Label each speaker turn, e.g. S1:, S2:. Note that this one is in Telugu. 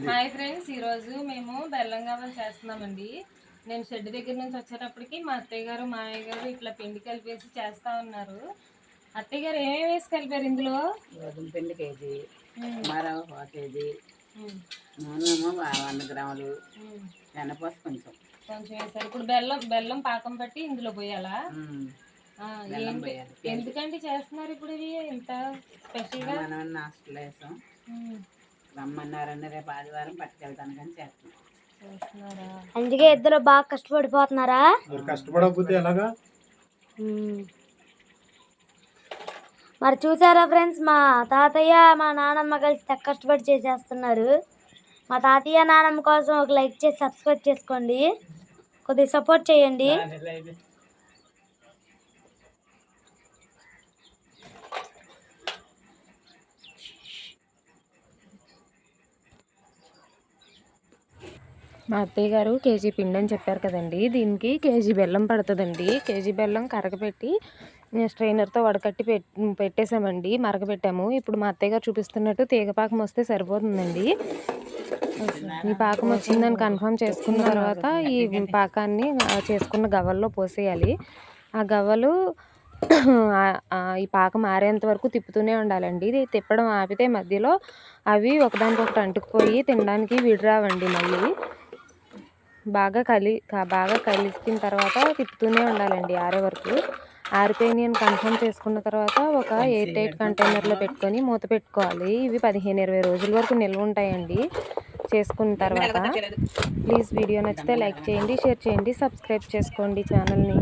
S1: హాయ్ ఫ్రెండ్స్, ఈరోజు మేము బెల్లం గారెలు చేస్తున్నామండి. నేను షెడ్ దగ్గర నుంచి వచ్చేటప్పటికి మా అత్తయ్య గారు మామయ్య గారు ఇట్లా పిండి కలిపేసి చేస్తా ఉన్నారు. అత్తయ్య గారు ఏమేమి వేసి కలిపారు ఇందులో?
S2: గోధుమ పిండి కేజీ, మరవ కేజీ, నూనె 100 గ్రాములు, శనగపప్పు కొంచెం
S1: కొంచెం వేసారు. ఇప్పుడు బెల్లం బెల్లం పాకం పట్టి ఇందులో పోయాలా? ఎందుకంటే చేస్తున్నారు ఇప్పుడు ఇవి ఇంత స్పెషల్గా?
S2: మనం హాస్టల్ వేసాం, రమ్మన్నారని రేపు ఆదివారం పట్టుకెళ్తాను కానీ చేస్తున్నారా?
S3: అందుకే ఇద్దరు బాగా కష్టపడిపోతున్నారా?
S4: కష్టపడకపోతే ఎలాగా?
S3: మరి చూసారా ఫ్రెండ్స్, మా తాతయ్య మా నానమ్మ కలిసి తెగ కష్టపడి చేసేస్తున్నారు. మా తాతయ్య నానమ్మ కోసం ఒక లైక్ చేసి సబ్స్క్రైబ్ చేసుకోండి, కొద్దిగా సపోర్ట్ చేయండి.
S1: మా అత్తయ్య గారు కేజీ పిండి అని చెప్పారు కదండి, దీనికి కేజీ బెల్లం పడుతుందండి. కేజీ బెల్లం కరగపెట్టి స్ట్రైనర్తో వడకట్టి పెట్టేసామండి, మరగపెట్టాము. ఇప్పుడు మా అత్తయ్య గారు చూపిస్తున్నట్టు తీగ పాకం వస్తే సరిపోతుందండి. ఈ పాకం వచ్చిందని కన్ఫర్మ్ చేసుకున్న తర్వాత ఈ పాకాన్ని చేసుకున్న గవ్వల్లో పోసేయాలి. ఆ గవ్వలు ఈ పాకం ఆరేంత వరకు తిప్పుతూనే ఉండాలండి. ఇది తిప్పడం ఆపితే మధ్యలో అవి ఒకదానికొకటి అంటుకుపోయి తినడానికి విడిరావండి. మళ్ళీ బాగా కలిసిన తర్వాత తిప్పుతూనే ఉండాలండి ఆరే వరకు. ఆరిపోయినాయి అని కన్ఫర్మ్ చేసుకున్న తర్వాత ఒక ఎయిర్ టైట్ కంటైనర్లో పెట్టుకొని మూత పెట్టుకోవాలి. ఇవి 15-20 రోజుల వరకు నిల్వ ఉంటాయండి చేసుకున్న తర్వాత. ప్లీజ్ వీడియో నచ్చితే లైక్ చేయండి, షేర్ చేయండి, సబ్స్క్రైబ్ చేసుకోండి ఛానల్ని.